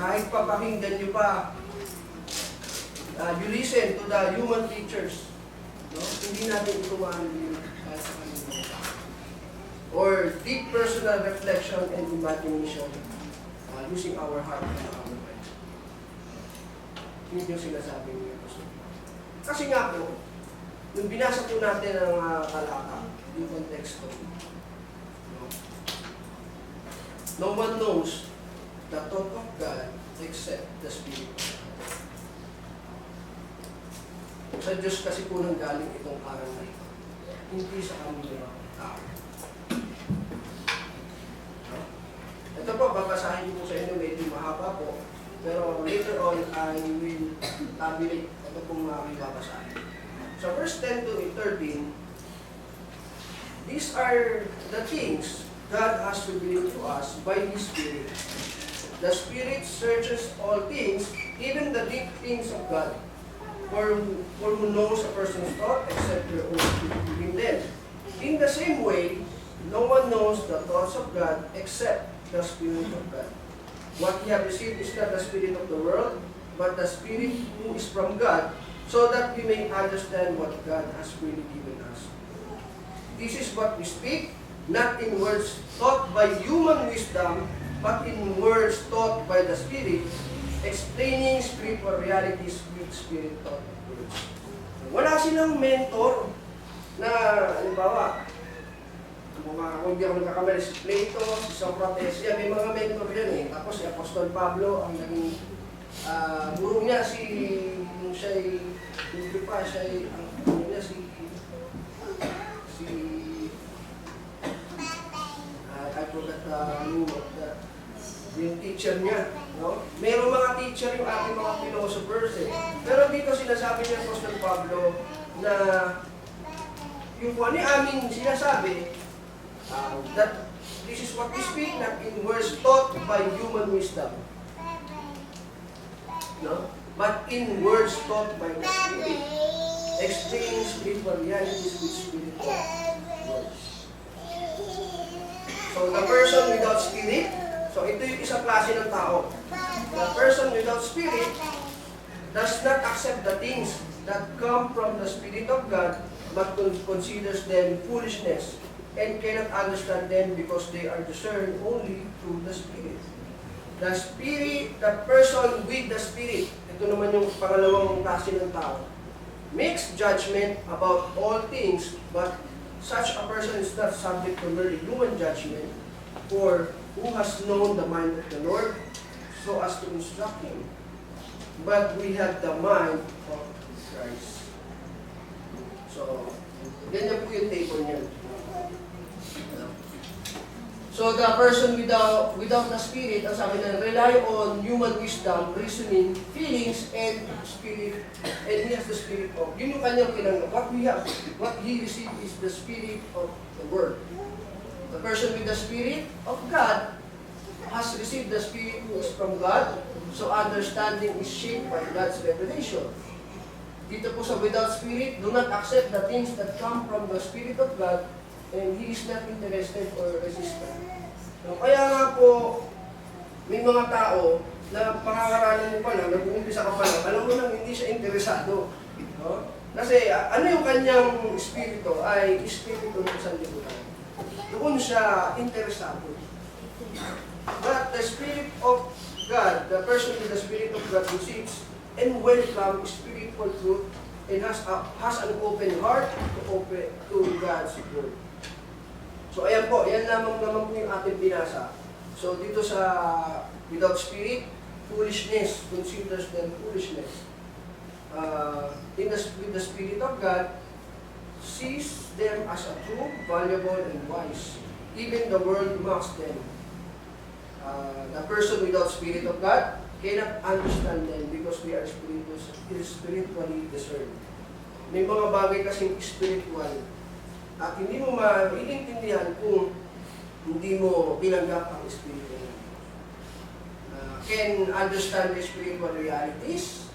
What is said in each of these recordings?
Kahit papakinggan nyo pa, you listen to the human teachers. No? Hindi natin ito mahalin kahit sa kanila. Or deep personal reflection and imagination using our heart and our mind. Yun yung sinasabi niya. Kasi nga po, nung binasa po natin ang talata, yung konteksto, no one knows the thought of God except the Spirit. Sa Diyos kasi po nang galing itong aral na ito. Hindi sa kanila tao. Ito po, babasahin ko po sa inyo, medyo mahaba po. Pero later on, I will tabulate ito pong mga babasahin. So verse 10 to 13, these are the things God has revealed to us by His Spirit. The Spirit searches all things, even the deep things of God. For who knows a person's thought except your own Spirit within them. In the same way, no one knows the thoughts of God except the Spirit of God. What we have received is not the spirit of the world, but the Spirit who is from God, so that we may understand what God has really given us. This is what we speak, not in words taught by human wisdom, but in words taught by the Spirit, explaining spiritual realities with Spirit-taught words. Wala silang mentor na, halimbawa, kung hindi ako nagkakamali, si Plato, si Socrates, yan, may mga mentor yan eh. Tapos si Apostol Pablo, ang naging guru niya, siya'y, hindi pa, siya'y, ang guru niya, I forgot the name of yung teacher niya, no? Merong mga teacher yung ating mga philosophers eh. Pero dito sinasabi niya Apostol Pablo na yung kung ano yung aming sinasabi, that this is what we speak, not in words taught by human wisdom, no? But in words taught by the Spirit, explaining spiritual realities with spiritual words. So the person without Spirit, so ito yung isang klase ng tao. The person without Spirit does not accept the things that come from the Spirit of God, but considers them foolishness, and cannot understand them because they are discerned only through the Spirit. The Spirit, the person with the Spirit, ito naman yung pangalawang klase ng tao, makes judgment about all things, but such a person is not subject to merely human judgment, for who has known the mind of the Lord so as to instruct him? But we have the mind of Christ. So, ganyan po yung table niya. So the person without the Spirit, ang sabi na, rely on human wisdom, reasoning, feelings, and Spirit, and he has the Spirit of, yun yung kanyang pinanggap. What he received is the Spirit of the Word. The person with the Spirit of God has received the Spirit who is from God, so understanding is shaped by God's revelation. Dito po sa without Spirit, do not accept the things that come from the Spirit of God, and he is not interested or resistant. So, kaya nga po, may mga tao na pakakaralan mo pa lang, nag-uumpisa ka pa lang, alam mo nang hindi siya interesado. No? Kasi ano yung kanyang espiritu ay espiritu ng sanlibutan. Doon siya interesado. But the Spirit of God, the person with the Spirit of God receives and welcome spiritual truth and has an open heart to God's Word. So ayan po, yan lamang naman po yung ating binasa. So dito sa without Spirit, foolishness, considers them foolishness. With the Spirit of God, sees them as a true, valuable, and wise. Even the world mocks them. The person without Spirit of God cannot understand them because they are spiritually discerned. May mga bagay kasing spiritual at hindi mo maiintindihan kung hindi mo binanggap ang Espiritu niya. Can understand the spiritual realities.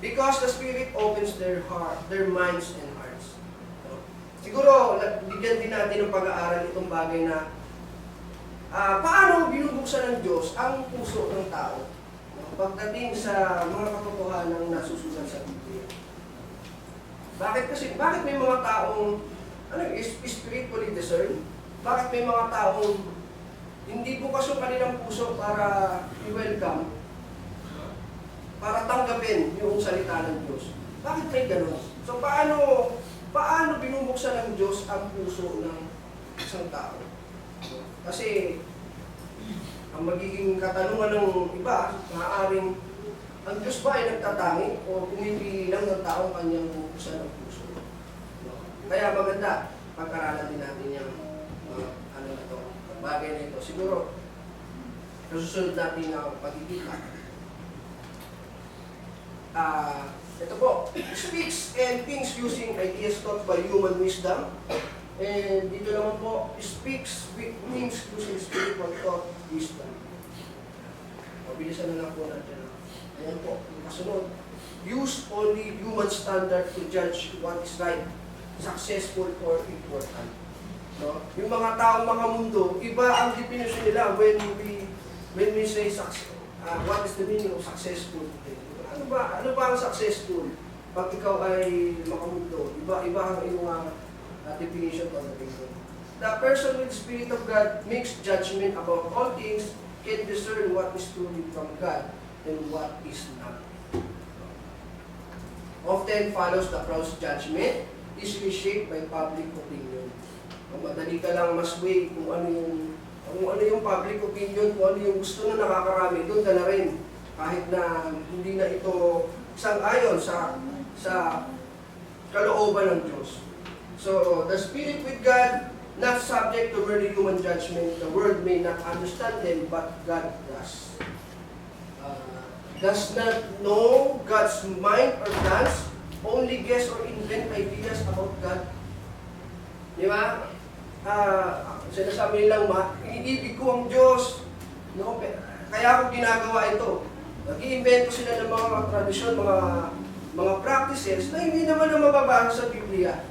Because the Spirit opens their heart, their minds and hearts. Siguro, bigyan din natin ng pag-aaral itong bagay na paano binubuksan ng Diyos ang puso ng tao pagdating sa mga katotohanan ng nasusulat sa Biblia. Bakit may mga taong spiritually discerned? Bakit may mga taong hindi bukas yung kanilang puso para i-welcome, para tanggapin yung salita ng Diyos? Bakit may ganun? So paano binubuksan ng Diyos ang puso ng isang tao? Kasi ang magiging katanungan ng iba, maaaring ang Diyos ba ay nagtatangi o pumipili lang ng taong kanyang bubuksan ng puso? Kaya maganda, pag-aralan din natin yung bagay na ito. Siguro, nasusunod natin ang pagkikita. Ito po, speaks and thinks using ideas taught by human wisdom. And dito naman po, speaks means using spiritual thought wisdom. Mabilisan na lang po natin. Ayan po, yung kasunod. Use only human standard to judge what is right, successful, or important. No? Yung mga taong mga mundo, iba ang definition nila when we say what is the meaning of successful. Ano ba ang successful? Pag ikaw ay makamundo, iba ang iyong definition of the person. The person with the Spirit of God makes judgment about all things, can discern what is truly from God and what is not. Often follows the crowd's judgment, is reshaped by public opinion. Kung madali ka lang masway kung ano yung public opinion, kung ano yung gusto na nakakarami, doon ka na rin. Kahit na hindi na ito sang-ayon sa kalooban ng Diyos. So, the Spirit with God, not subject to merely human judgment. The world may not understand them, but God does. Does not know God's mind or plans, only guess or invent ideas about God. Di ba? Sinasabi nilang, iniibig ko ang Diyos. No? Kaya ako ginagawa ito. Nag-iimbento sila ng mga tradisyon, mga practices na hindi naman na mababasa sa Biblia.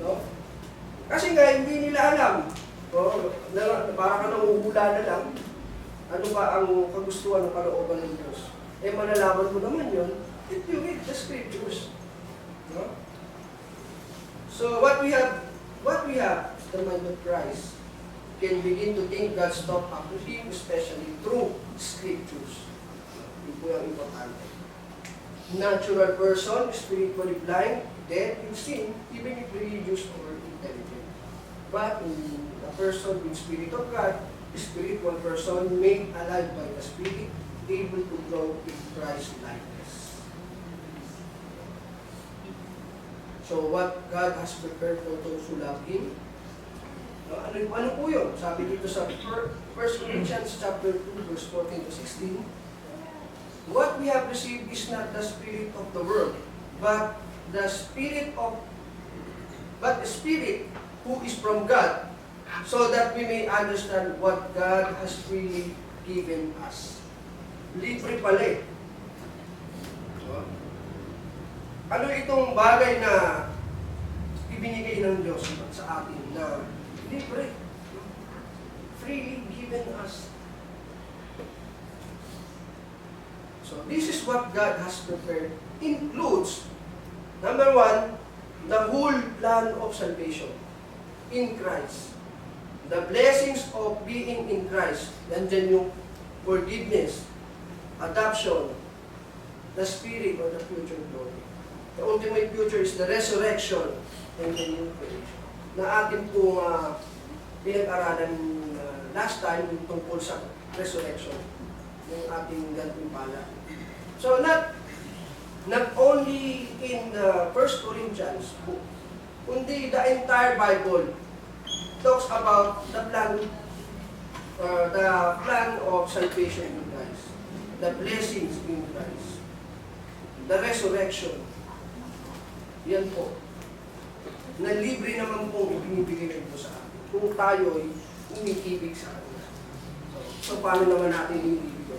No? Kasi nga, hindi nila alam. Para ka nanguhula na lang, ano ba ang kagustuhan ng kalooban ng Diyos. Malalaman mo naman yun if you read the scriptures. No? So, what we have, the mind of Christ, can begin to think God's thought up to him, especially through scriptures. Ito po yung importante. Natural person, spiritually blind, dead in sin, even if religious or intelligent. But in the person with Spirit of God, spiritual person made alive by the Spirit, able to grow in Christ's likeness. So what God has prepared for those who love Him, ano po yun? Sabi dito sa 1 Corinthians chapter 2, verse 14 to 16, what we have received is not the spirit of the world, but the Spirit who is from God, so that we may understand what God has freely given us. Libre pala eh. Ano itong bagay na ibinigay ng Diyos sa atin na libre? Freely given us. So this is what God has prepared. Includes, number one, the whole plan of salvation in Christ. The blessings of being in Christ. Nandyan yung forgiveness, adoption, the Spirit or the future glory. The ultimate future is the resurrection and the new creation. Na atin pong pinag-aralan last time yung tungkol sa resurrection, yung ating gantimpala. So not only in the 1 Corinthians book, kundi the entire Bible talks about the plan of salvation in Christ, the blessings in Christ, the resurrection. Yan po. Na libre naman pong ibinibigay ito sa atin kung tayo ay umiibig sa Kanya. So paano naman natin ibibigay ito?